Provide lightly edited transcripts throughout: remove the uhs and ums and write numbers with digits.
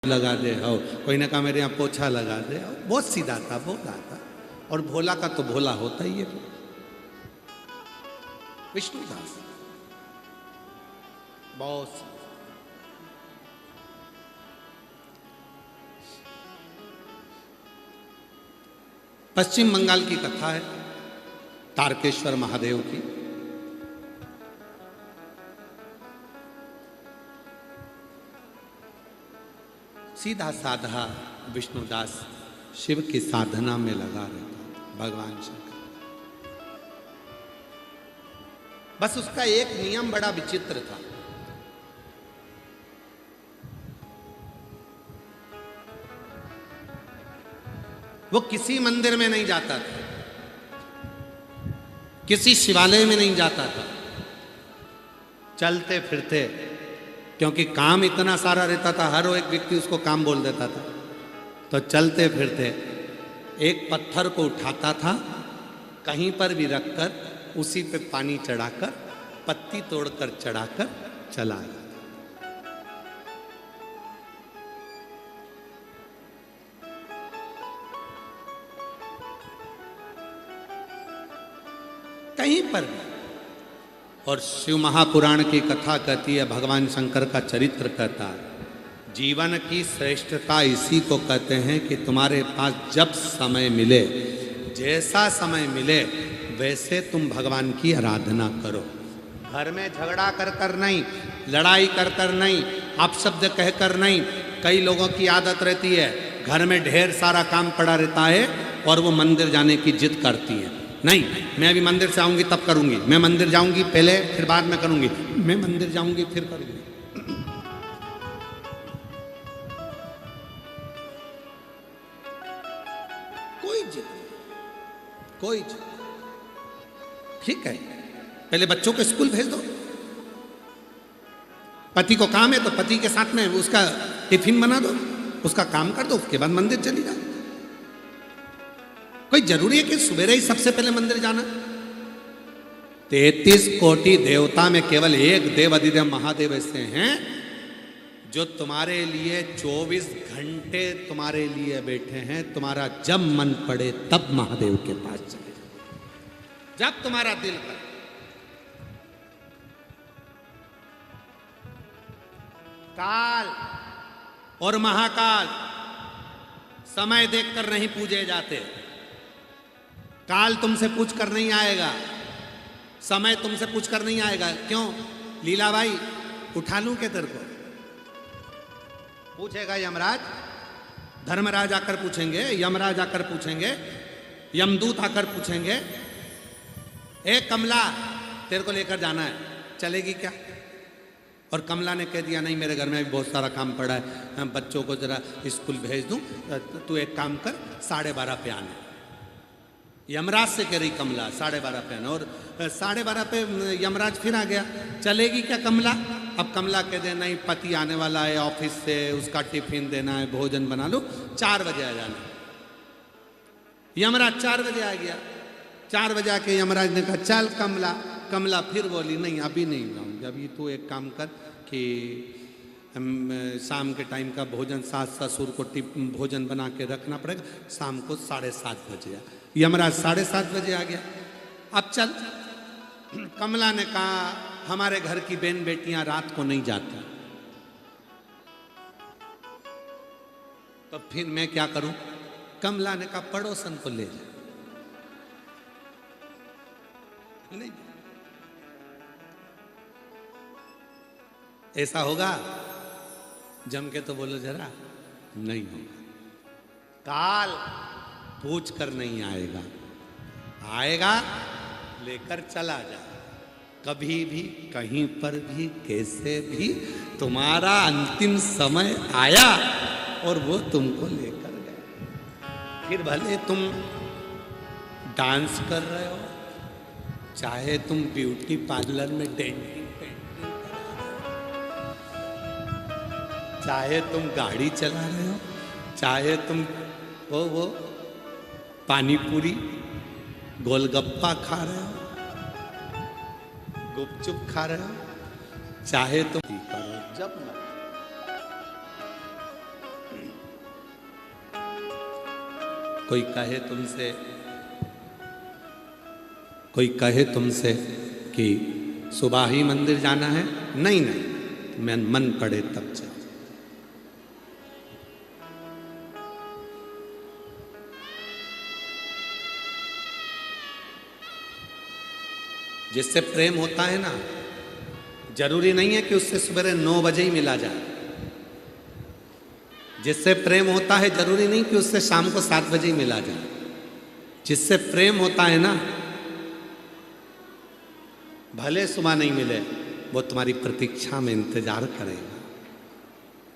लगा दे हो, कोई ने कहा मेरे यहाँ पोछा लगा दे। बहुत सीधा था, भोला था। और भोला का तो भोला होता ही है। विष्णुदास बहुत पश्चिम बंगाल की कथा है तारकेश्वर महादेव की। सीधा साधा विष्णुदास शिव की साधना में लगा रहता भगवान शंकर। बस उसका एक नियम बड़ा विचित्र था। वो किसी मंदिर में नहीं जाता था, किसी शिवालय में नहीं जाता था। चलते फिरते, क्योंकि काम इतना सारा रहता था, हर एक व्यक्ति उसको काम बोल देता था, तो चलते फिरते एक पत्थर को उठाता था, कहीं पर भी रखकर उसी पे पानी चढ़ाकर पत्ती तोड़कर चढ़ाकर चला गया। कहीं पर भी। और शिव महापुराण की कथा कहती है, भगवान शंकर का चरित्र कहता है, जीवन की श्रेष्ठता इसी को कहते हैं कि तुम्हारे पास जब समय मिले, जैसा समय मिले वैसे तुम भगवान की आराधना करो। घर में झगड़ा कर कर नहीं, लड़ाई कर कर नहीं, अपशब्द कह कर नहीं। कई लोगों की आदत रहती है, घर में ढेर सारा काम पड़ा रहता है और वो मंदिर जाने की जिद करती है। नहीं, मैं अभी मंदिर से आऊंगी तब करूंगी, मैं मंदिर जाऊंगी पहले फिर बाद में करूंगी, मैं मंदिर जाऊंगी फिर करूंगी। कोई जिद, कोई जिद। ठीक है, पहले बच्चों को स्कूल भेज दो। पति को काम है तो पति के साथ में उसका टिफिन बना दो, उसका काम कर दो, उसके बाद मंदिर चली जाओ। कोई जरूरी है कि सवेरे ही सबसे पहले मंदिर जाना? 33 कोटि देवता में केवल एक देव अधिदेव महादेव ऐसे हैं जो तुम्हारे लिए 24 घंटे तुम्हारे लिए बैठे हैं। तुम्हारा जब मन पड़े तब महादेव के पास चले जाओ, जब तुम्हारा दिल करे। काल और महाकाल समय देखकर नहीं पूजे जाते। काल तुमसे पूछ कर नहीं आएगा, समय तुमसे पूछ कर नहीं आएगा। क्यों लीला भाई, उठा लूं क्या तेरे को? पूछेगा यमराज, धर्मराज आकर पूछेंगे, यमराज आकर पूछेंगे, यमदूत आकर पूछेंगे, ए कमला तेरे को लेकर जाना है, चलेगी क्या? और कमला ने कह दिया, नहीं मेरे घर में भी बहुत सारा काम पड़ा है, बच्चों को जरा स्कूल भेज दूं, तू एक काम कर 12:30 पे आना। यमराज से कह रही कमला 12:30 पे आना, और 12:30 पे यमराज फिर आ गया। चलेगी क्या कमला? अब कमला कह दे, नहीं पति आने वाला है ऑफिस से, उसका टिफिन देना है, भोजन बना लो, 4 बजे आ जाना। यमराज 4 बजे आ गया। 4 बजे आके यमराज ने कहा, चल कमला। कमला फिर बोली, नहीं अभी नहीं जाऊंगी, अभी तू एक काम कर कि शाम के टाइम का भोजन सास ससुर को भोजन बना के रखना पड़ेगा, शाम को 7:30 बजे आ। यमराज 7:30 बजे आ गया। अब चल। कमला ने कहा, हमारे घर की बहन बेटियां रात को नहीं जाती, तो फिर मैं क्या करूं? कमला ने कहा, पड़ोसन को ले जा। नहीं, ऐसा होगा? जम के तो बोलो जरा, नहीं होगा। काल पूछ कर नहीं आएगा, आएगा लेकर चला जा। कभी भी कहीं पर भी कैसे भी तुम्हारा अंतिम समय आया और वो तुमको लेकर गया। फिर भले तुम डांस कर रहे हो, चाहे तुम ब्यूटी पार्लर में डेंटिंग चाहे तुम गाड़ी चला रहे हो, चाहे तुम वो पानी पूरी गोलगप्पा खा रहे हो, गुपचुप खा रहे हो, चाहे तुम करो, जब कोई कहे तुमसे कि सुबह ही मंदिर जाना है, नहीं नहीं, मैं मन पड़े तब जाओ। जिससे प्रेम होता है ना, जरूरी नहीं है कि उससे सवेरे 9 बजे ही मिला जाए। जिससे प्रेम होता है जरूरी नहीं कि उससे शाम को 7 बजे ही मिला जाए। जिससे प्रेम होता है ना, भले सुबह नहीं मिले, वो तुम्हारी प्रतीक्षा में इंतजार करेगा,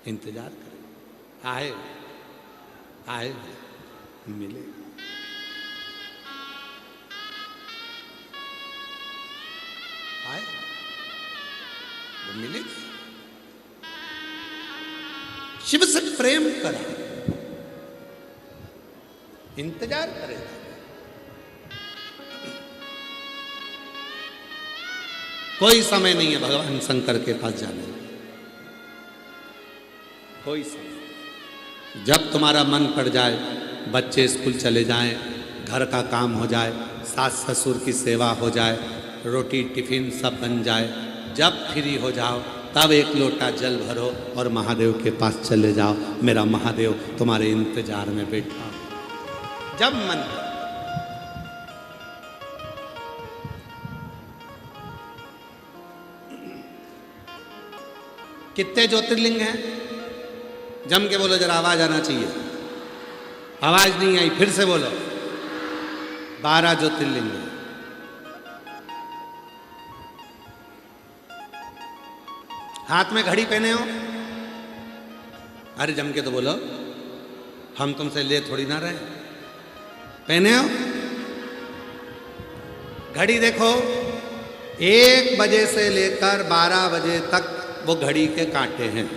इंतजार करेगा, आए आए मिलेगा। आए वो मिलेगा। शिव से प्रेम करा, इंतजार करेगा। कोई समय नहीं है भगवान शंकर के पास जाने का, कोई समय। जब तुम्हारा मन पड़ जाए, बच्चे स्कूल चले जाएं, घर का काम हो जाए, सास ससुर की सेवा हो जाए, रोटी टिफिन सब बन जाए, जब फ्री हो जाओ तब एक लोटा जल भरो और महादेव के पास चले जाओ। मेरा महादेव तुम्हारे इंतजार में बैठा। जब मन कितने ज्योतिर्लिंग हैं? जम के बोलो जरा, आवाज आना चाहिए। आवाज नहीं आई, फिर से बोलो। 12 ज्योतिर्लिंग हैं। हाथ में घड़ी पहने हो? अरे जम के तो बोलो, हम तुमसे ले थोड़ी ना रहे। पहने हो? घड़ी देखो, 1 बजे से लेकर 12 बजे तक वो घड़ी के कांटे हैं।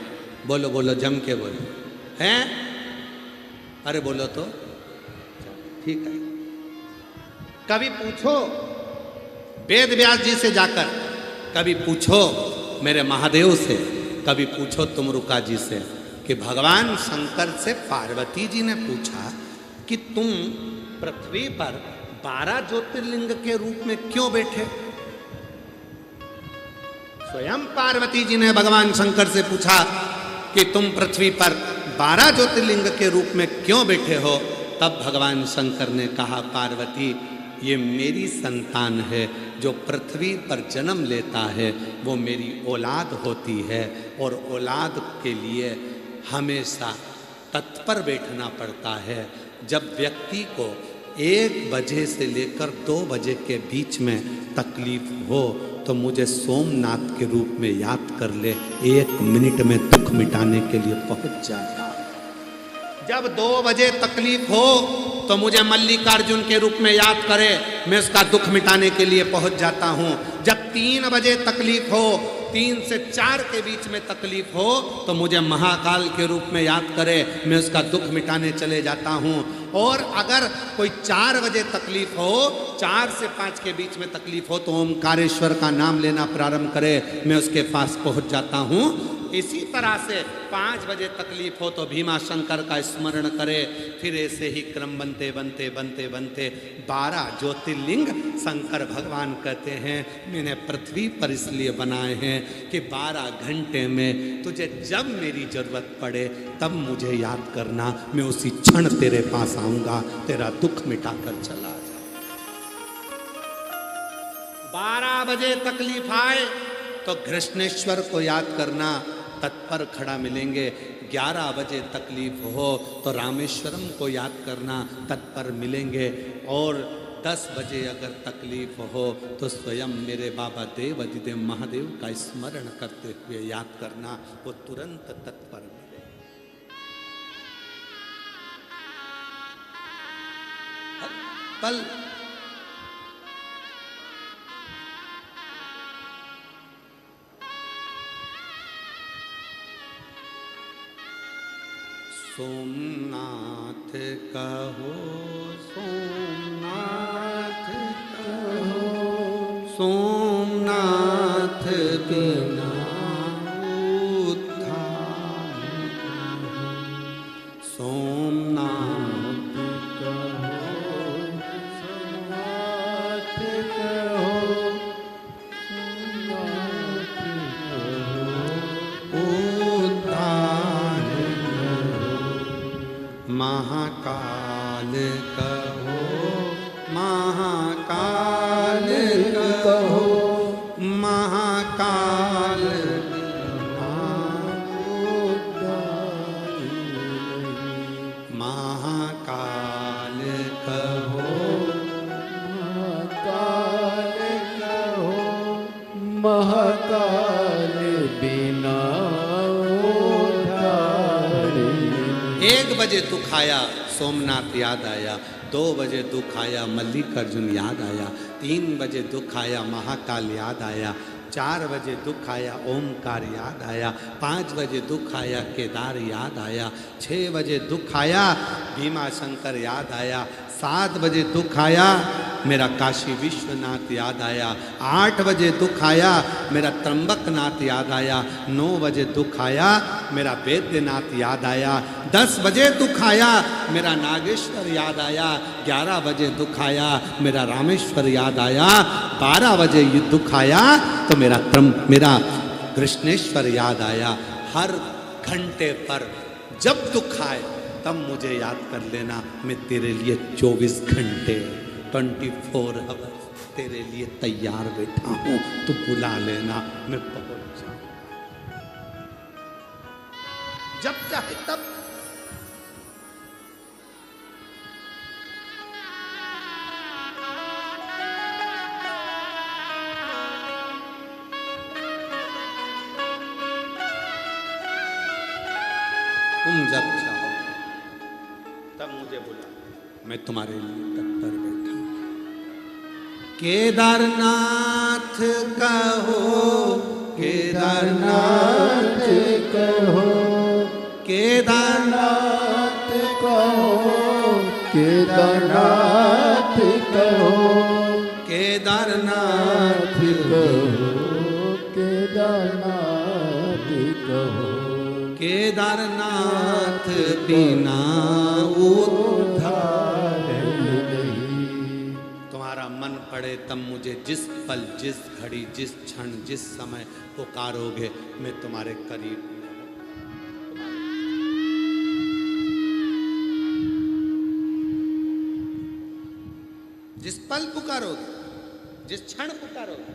बोलो बोलो, जम के बोलो। हैं? अरे बोलो तो ठीक है। कभी पूछो वेद व्यास जी से जाकर, कभी पूछो मेरे महादेव से, कभी पूछो तुमरुका जी से कि भगवान शंकर से पार्वती जी ने पूछा कि तुम पृथ्वी पर 12 ज्योतिर्लिंग के रूप में क्यों बैठे? स्वयं पार्वती जी ने भगवान शंकर से पूछा कि तुम पृथ्वी पर 12 ज्योतिर्लिंग के रूप में क्यों बैठे हो? तब भगवान शंकर ने कहा, पार्वती ये मेरी संतान है, जो पृथ्वी पर जन्म लेता है वो मेरी औलाद होती है, और औलाद के लिए हमेशा तत्पर बैठना पड़ता है। जब व्यक्ति को 1 बजे से लेकर 2 बजे के बीच में तकलीफ हो तो मुझे सोमनाथ के रूप में याद कर ले, 1 मिनट में दुख मिटाने के लिए पहुंच जाएगा। जब 2 बजे तकलीफ हो तो मुझे मल्लिकार्जुन के रूप में याद करे, मैं उसका दुख मिटाने के लिए पहुंच जाता हूं। जब 3 बजे तकलीफ हो, 3 से 4 के बीच में तकलीफ हो तो मुझे महाकाल के रूप में याद करे, मैं उसका दुख मिटाने चले जाता हूं। और अगर कोई 4 बजे तकलीफ हो, 4 से 5 के बीच में तकलीफ हो तो ओमकारेश्वर का नाम लेना प्रारंभ करे, मैं उसके पास पहुंच जाता हूं। इसी तरह से 5 बजे तकलीफ हो तो भीमा शंकर का स्मरण करे। फिर ऐसे ही क्रम बनते बनते बनते बनते 12 ज्योतिर्लिंग शंकर भगवान कहते हैं मैंने पृथ्वी पर इसलिए बनाए हैं कि 12 घंटे में तुझे जब मेरी जरूरत पड़े तब मुझे याद करना, मैं उसी क्षण तेरे पास आऊंगा, तेरा दुख मिटाकर चला जाए। 12 बजे तकलीफ आए तो कृष्णेश्वर को याद करना, तत्पर खड़ा मिलेंगे। 11 बजे तकलीफ हो तो रामेश्वरम को याद करना, तत्पर मिलेंगे। और 10 बजे अगर तकलीफ हो तो स्वयं मेरे बाबा देव अधिदेव महादेव का स्मरण करते हुए याद करना, वो तुरंत तत्पर मिले। पल सोमनाथ कहो, सोमनाथ कहो, सोमनाथ बिना उद्धार कहो, सोमनाथ कहो। महाकाल कहो, महाकाल कहो, महाकाल महाकाल कहो, महाकाल कहो, महाकाल बिना उधारी। 1 बजे दुख आया सोमनाथ याद आया, 2 बजे दुख आया मल्लिकार्जुन याद आया, 3 बजे दुख आया महाकाल याद आया, 4 बजे दुख आया ओमकार याद आया, 5 बजे दुख आया केदार याद आया, 6 बजे दुख आया भीमा शंकर याद आया, 7 बजे दुख आया मेरा काशी विश्वनाथ याद आया, 8 बजे दुख आया मेरा त्र्यंबकनाथ याद आया, 9 बजे दुख आया मेरा वैद्यनाथ याद आया, 10 बजे दुख आया मेरा नागेश्वर याद आया, 11 बजे दुख आया मेरा रामेश्वर याद आया, 12 बजे ये दुख आया तो मेरा कृष्णेश्वर याद आया। हर घंटे पर जब दुख आए तब मुझे याद कर लेना, मैं तेरे लिए 24 घंटे 24 आवर्स तेरे लिए तैयार बैठा हूं, तू बुला लेना मैं पहुंच जाऊं जब चाहे तब। तुम जब चाहो तब मुझे बुला, मैं तुम्हारे लिए तत्पर बैठा हूं। केदारनाथ कहो, केदारनाथ कहो, केदारनाथ कहो, केदारनाथ कहो, केदारनाथ कहो, केदारनाथ कहो, केदारनाथ बिना उद्धार नहीं। तुम्हारा मन पड़े तब मुझे जिस पल जिस घड़ी जिस क्षण जिस समय पुकारोगे मैं तुम्हारे करीब हूं। जिस पल पुकारोगे जिस क्षण पुकारोगे।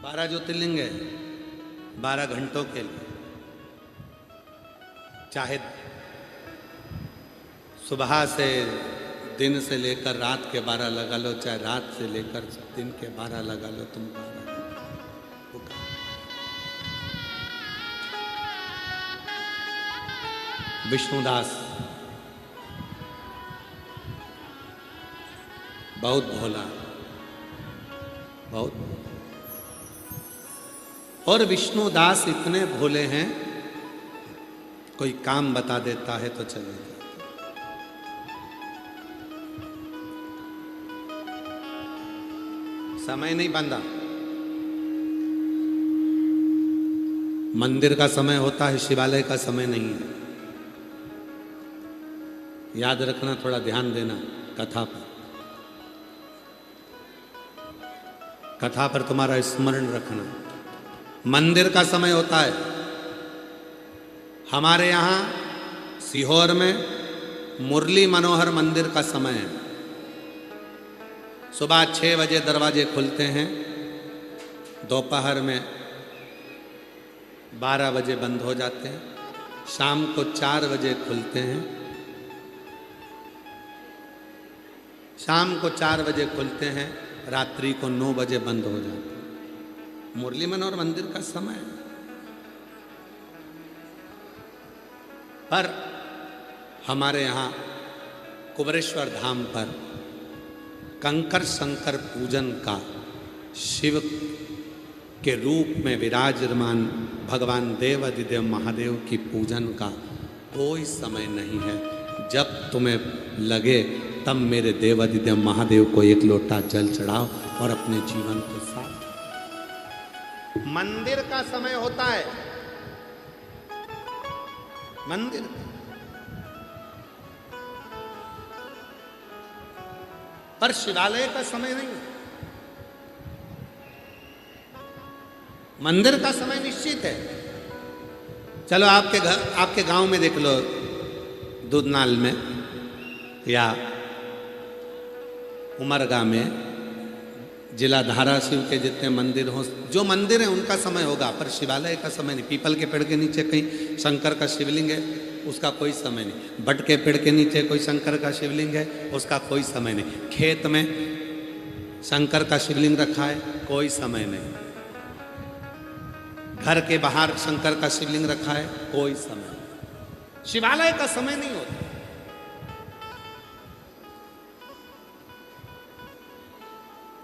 12 ज्योतिर्लिंग है 12 घंटों के लिए, चाहे सुबह से दिन से लेकर रात के 12 लगा लो, चाहे रात से लेकर दिन के 12 लगा लो, तुम 12 पुकार। विष्णुदास बहुत भोला, बहुत भोला। और विष्णुदास इतने भोले हैं, कोई काम बता देता है तो चले जाते। समय नहीं बंधा, मंदिर का समय होता है, शिवालय का समय नहीं है। याद रखना, थोड़ा ध्यान देना कथा पर, कथा पर तुम्हारा स्मरण रखना। मंदिर का समय होता है, हमारे यहाँ सीहोर में मुरली मनोहर मंदिर का समय है। सुबह 6 बजे दरवाजे खुलते हैं, दोपहर में 12 बजे बंद हो जाते हैं, शाम को 4 बजे खुलते हैं, शाम को 4 बजे खुलते हैं, रात्रि को 9 बजे बंद हो जाते हैं। मुरली मनोहर मंदिर का समय है। पर हमारे यहाँ कुबरेश्वर धाम पर कंकर शंकर पूजन का, शिव के रूप में विराजमान भगवान देवाधिदेव महादेव की पूजन का कोई समय नहीं है। जब तुम्हें लगे तब मेरे देवाधिदेव महादेव को 1 लोटा जल चढ़ाओ और अपने जीवन को साफ। मंदिर का समय होता है, मंदिर पर शिवालय का समय नहीं है। मंदिर का समय निश्चित है, चलो आपके घर, आपके गांव में देख लो, दूधनाल में या उमरगा में, जिला धाराशिव के जितने मंदिर हों, जो मंदिर हैं उनका समय होगा, पर शिवालय का समय नहीं। पीपल के पेड़ के नीचे कहीं शंकर का शिवलिंग है, उसका कोई समय नहीं। बट के पेड़ के नीचे कोई शंकर का शिवलिंग है, उसका कोई समय नहीं। खेत में शंकर का शिवलिंग रखा है, कोई समय नहीं। घर के बाहर शंकर का शिवलिंग रखा है, कोई समय नहीं। शिवालय का समय नहीं होता।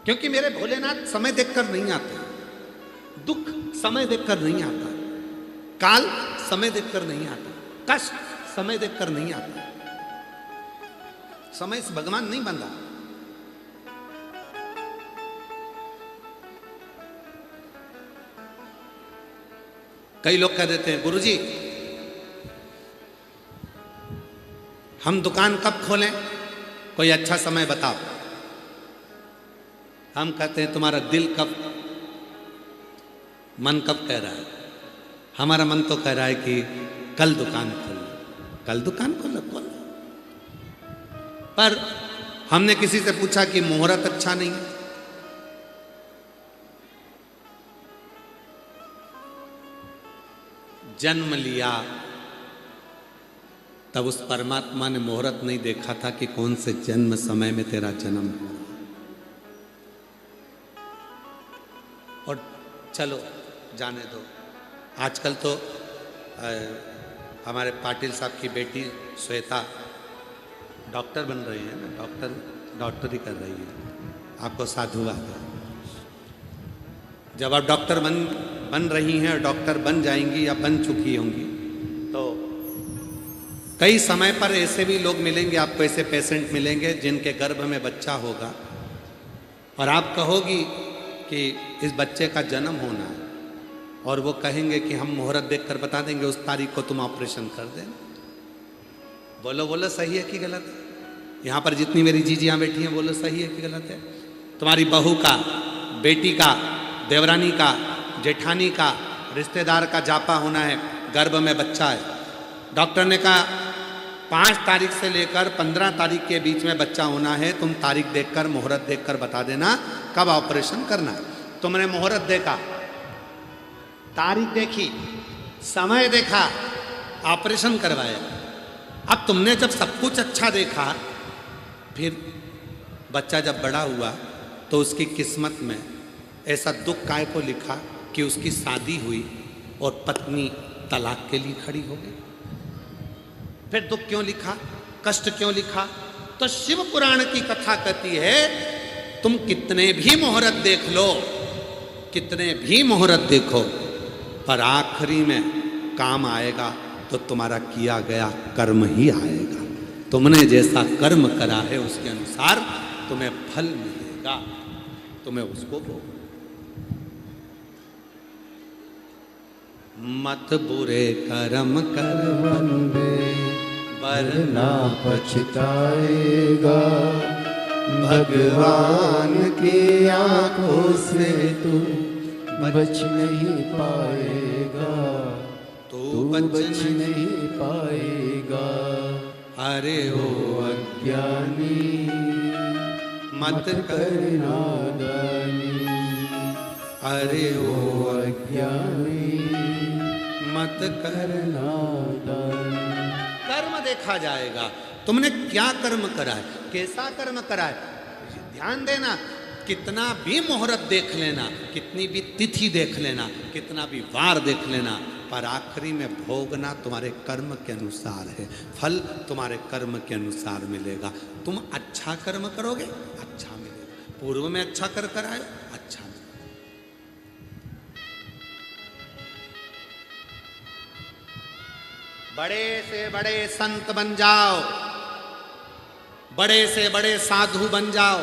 क्योंकि मेरे भोलेनाथ समय देखकर नहीं आते, दुख समय देखकर नहीं आता, काल समय देखकर नहीं आता, कष्ट समय देखकर नहीं आता। समय से भगवान नहीं बंधा। कई लोग कह देते हैं, गुरुजी हम दुकान कब खोलें, कोई अच्छा समय बताओ। हम कहते हैं तुम्हारा दिल कब, मन कब कह रहा है। हमारा मन तो कह रहा है कि कल दुकान खोलो, कल दुकान खोलो। पर हमने किसी से पूछा कि मुहूर्त अच्छा नहीं है। जन्म लिया तब उस परमात्मा ने मुहूर्त नहीं देखा था कि कौन से जन्म समय में तेरा जन्म हो। और चलो जाने दो, आजकल तो हमारे पाटिल साहब की बेटी श्वेता डॉक्टर बन रही है ना, डॉक्टरी कर रही है। आपको साधुवाद है। जब आप डॉक्टर बन रही हैं और डॉक्टर बन जाएंगी या बन चुकी होंगी, तो कई समय पर ऐसे भी लोग मिलेंगे आपको, ऐसे पेशेंट मिलेंगे जिनके गर्भ में बच्चा होगा और आप कहोगी कि इस बच्चे का जन्म होना है, और वो कहेंगे कि हम मुहूर्त देखकर बता देंगे उस तारीख को तुम ऑपरेशन कर देना। बोलो बोलो सही है कि गलत है? यहाँ पर जितनी मेरी जीजियाँ बैठी हैं, बोलो सही है कि गलत है? तुम्हारी बहू का, बेटी का, देवरानी का, जेठानी का, रिश्तेदार का जापा होना है, गर्भ में बच्चा है। डॉक्टर ने कहा 5 तारीख से लेकर 15 तारीख के बीच में बच्चा होना है, तुम तारीख देखकर, मुहूर्त देखकर बता देना कब ऑपरेशन करना है। तुमने मुहूर्त देखा, तारीख देखी, समय देखा, ऑपरेशन करवाया। अब तुमने जब सब कुछ अच्छा देखा, फिर बच्चा जब बड़ा हुआ तो उसकी किस्मत में ऐसा दुख काय को लिखा कि उसकी शादी हुई और पत्नी तलाक के लिए खड़ी हो गई। फिर दुख क्यों लिखा, कष्ट क्यों लिखा? तो शिव पुराण की कथा कहती है तुम कितने भी मुहूर्त देख लो, कितने भी मुहूर्त देखो, पर आखिरी में काम आएगा तो तुम्हारा किया गया कर्म ही आएगा। तुमने जैसा कर्म करा है उसके अनुसार तुम्हें फल मिलेगा, तुम्हें उसको भोगना। मत बुरे कर्म कर बंदे वरना पछताएगा, भगवान की आंखों से तू बच नहीं पाएगा, तू बच नहीं पाएगा। अरे ओ अज्ञानी मत कर नादानी, अरे ओ अज्ञानी मत कर। नादानी। कर्म देखा जाएगा, तुमने क्या कर्म करा है, कैसा कर्म करा है, ध्यान देना। कितना भी मुहूर्त देख लेना, कितनी भी तिथि देख लेना, कितना भी वार देख लेना, पर आखिरी में भोगना तुम्हारे कर्म के अनुसार है, फल तुम्हारे कर्म के अनुसार मिलेगा। तुम अच्छा कर्म करोगे, अच्छा मिलेगा। पूर्व में अच्छा कर आए, अच्छा मिलेगा। बड़े से बड़े संत बन जाओ, बड़े से बड़े साधु बन जाओ,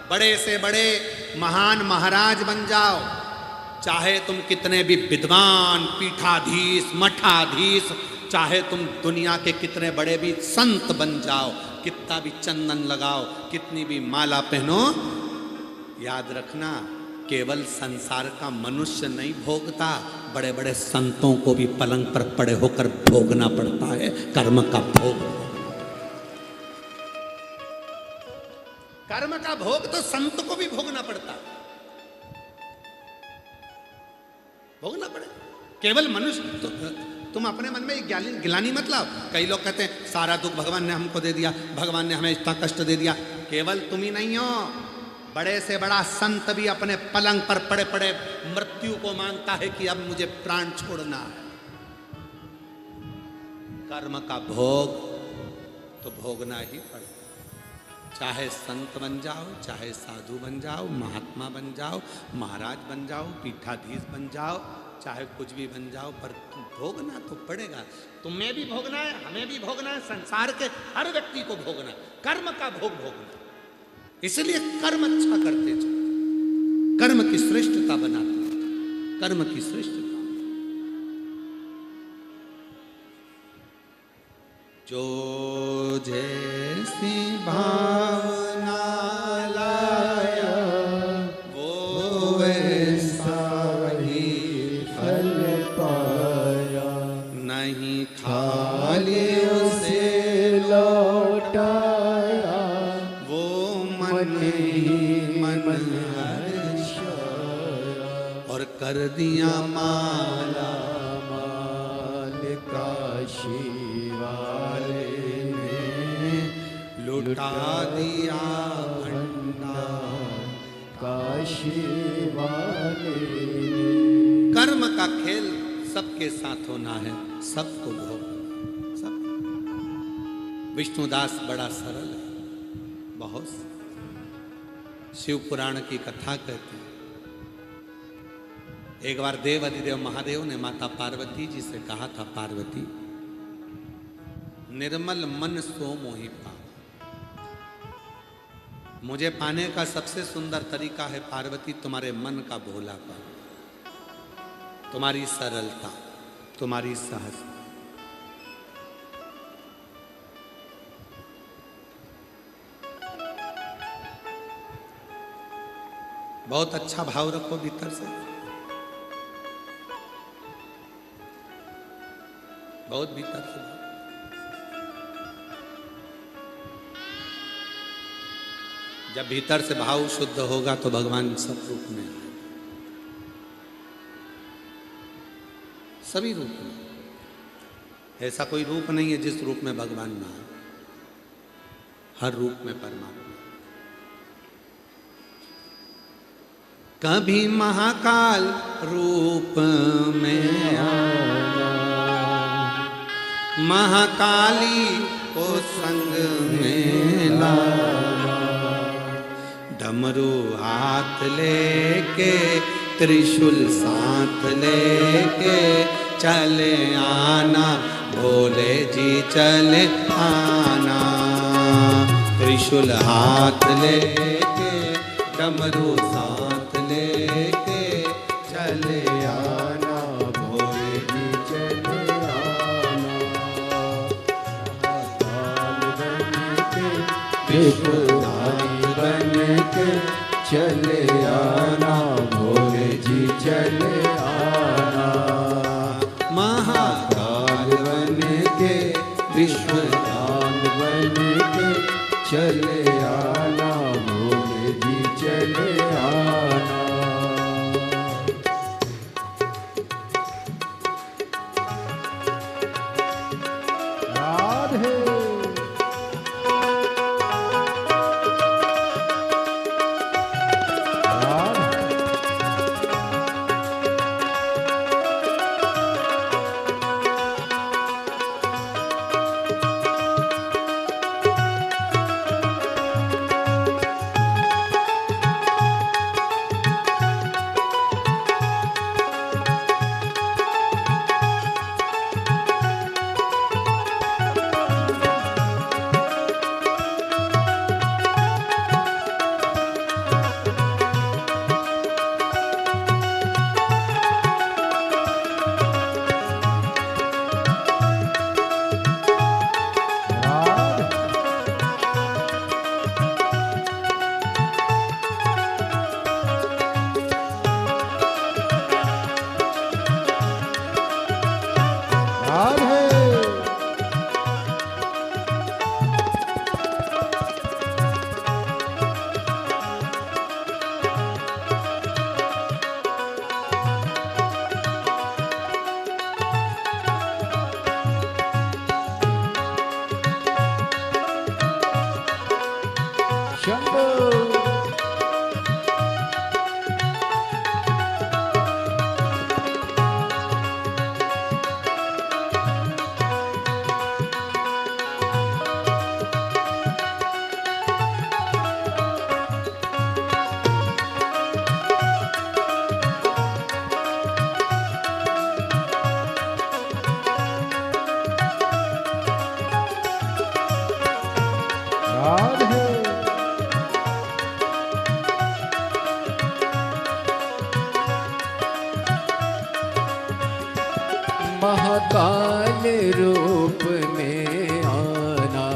बड़े से बड़े महान महाराज बन जाओ, चाहे तुम कितने भी विद्वान, पीठाधीश, मठाधीश, चाहे तुम दुनिया के कितने बड़े भी संत बन जाओ, कितना भी चंदन लगाओ, कितनी भी माला पहनो, याद रखना केवल संसार का मनुष्य नहीं भोगता, बड़े बड़े संतों को भी पलंग पर पड़े होकर भोगना पड़ता है, कर्म का भोग। कर्म का भोग तो संत को भी भोगना पड़ता है, भोगना पड़े। केवल मनुष्य तो, तुम अपने मन में गिलानी मत लाओ। कई लोग कहते हैं सारा दुख भगवान ने हमको दे दिया, भगवान ने हमें इतना कष्ट दे दिया। केवल तुम ही नहीं हो, बड़े से बड़ा संत भी अपने पलंग पर पड़े पड़े मृत्यु को मांगता है कि अब मुझे प्राण छोड़ना है। कर्म का भोग तो भोगना ही पड़ेगा। चाहे संत बन जाओ, चाहे साधु बन जाओ, महात्मा बन जाओ, महाराज बन जाओ, पीठाधीश बन जाओ, चाहे कुछ भी बन जाओ, पर भोगना तो पड़ेगा। तुम्हें भी भोगना है, हमें भी भोगना है, संसार के हर व्यक्ति को भोगना है। कर्म का भोग भोगना, इसलिए कर्म अच्छा करते चलो, कर्म की श्रेष्ठता बनाते, कर्म की श्रेष्ठता। जो जैसी भावना लाया वो वैसा ही फल पाया, नहीं खाली उसे लौटाया, वो मन ही मन हर्षाया, और कर दिया माला माल काशी वाले ने लुटा दिया भंडार। काशी वाले कर्म का खेल सबके साथ होना है, सबको भोग, सब। विष्णुदास बड़ा सरल है, बहुत। शिव पुराण की कथा कहती है, एक बार देव अधिदेव महादेव ने माता पार्वती जी से कहा था, पार्वती निर्मल मन सो मोहि पा। मुझे पाने का सबसे सुंदर तरीका है पार्वती तुम्हारे मन का भोलापन, तुम्हारी सरलता, तुम्हारी सहजता। बहुत अच्छा भाव रखो भीतर से, बहुत भीतर से भाव। जब भीतर से भाव शुद्ध होगा तो भगवान सब रूप में आए, सभी रूप में। ऐसा कोई रूप नहीं है जिस रूप में भगवान ना आए, हर रूप में परमात्मा। कभी महाकाल रूप में आया, महाकाली को संग में लाया, डमरू हाथ लेके त्रिशूल साथ लेके चले आना, भोले जी चले आना। त्रिशूल हाथ लेके डमरू साथ लेके चले आना, भोले जी चले आना। त्रिशूलधारी बन के चले आना, भोले जी चले आना। महाकाल बन के विश्वदान बन के चले आना, भोले जी चले आना। राधे शंभो राधे महाकाल रूप में आना,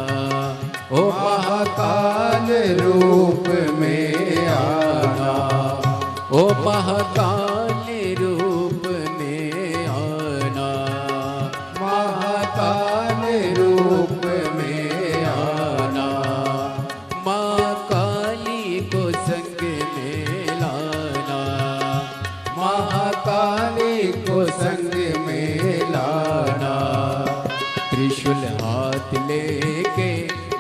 ओ महाकाल रूप में आना, ओ महाकाल रूप में आना, महाकाल रूप में आना, माँ काली को संग में लाना, महाकाली को संग में लाना, त्रिशूल हाथ लेके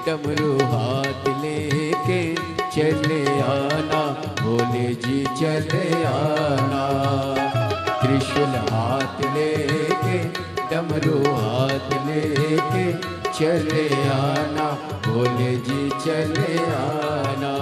डमरू हाथ लेके चले आना, भोले जी चले आना, त्रिशूल हाथ लेके डमरू हाथ लेके चले आना, भोले जी चले आना।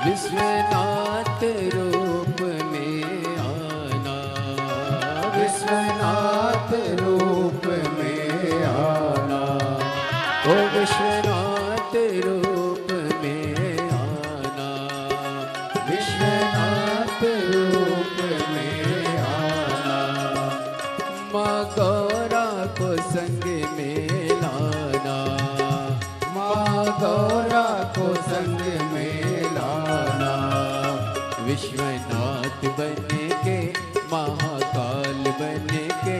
विश्वनाथ रूप में आना, विश्वनाथ रूप में आना, ओ विश्वनाथ रूप में आना, विश्वनाथ रूप में आना, माँ गौरा को संग में लाना, माँ गौरा को संग में लाना, विश्वनाथ बन के महाकाल बन के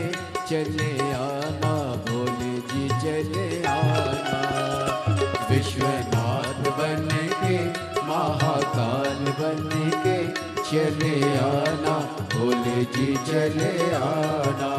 चले आना, भोले जी चले आना, विश्वनाथ बन के महाकाल बन के चले आना, भोले जी चले आना।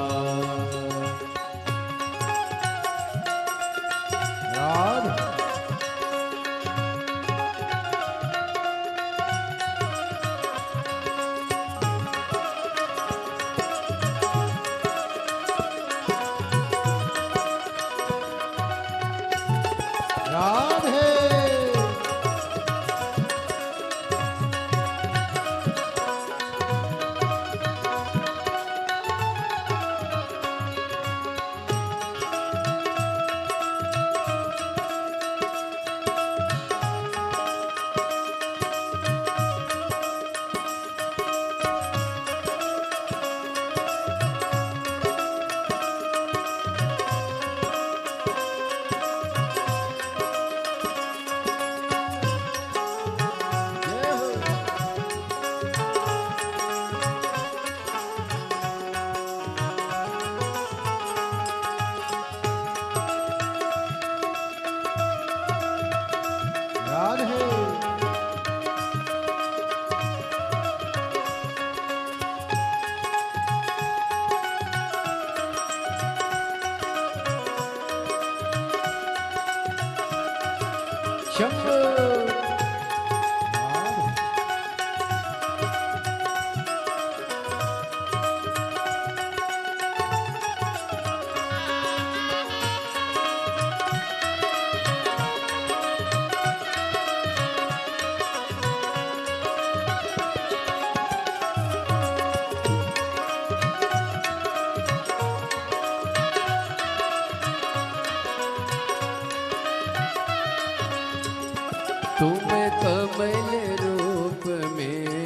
शंभो। तुम कमल रूप में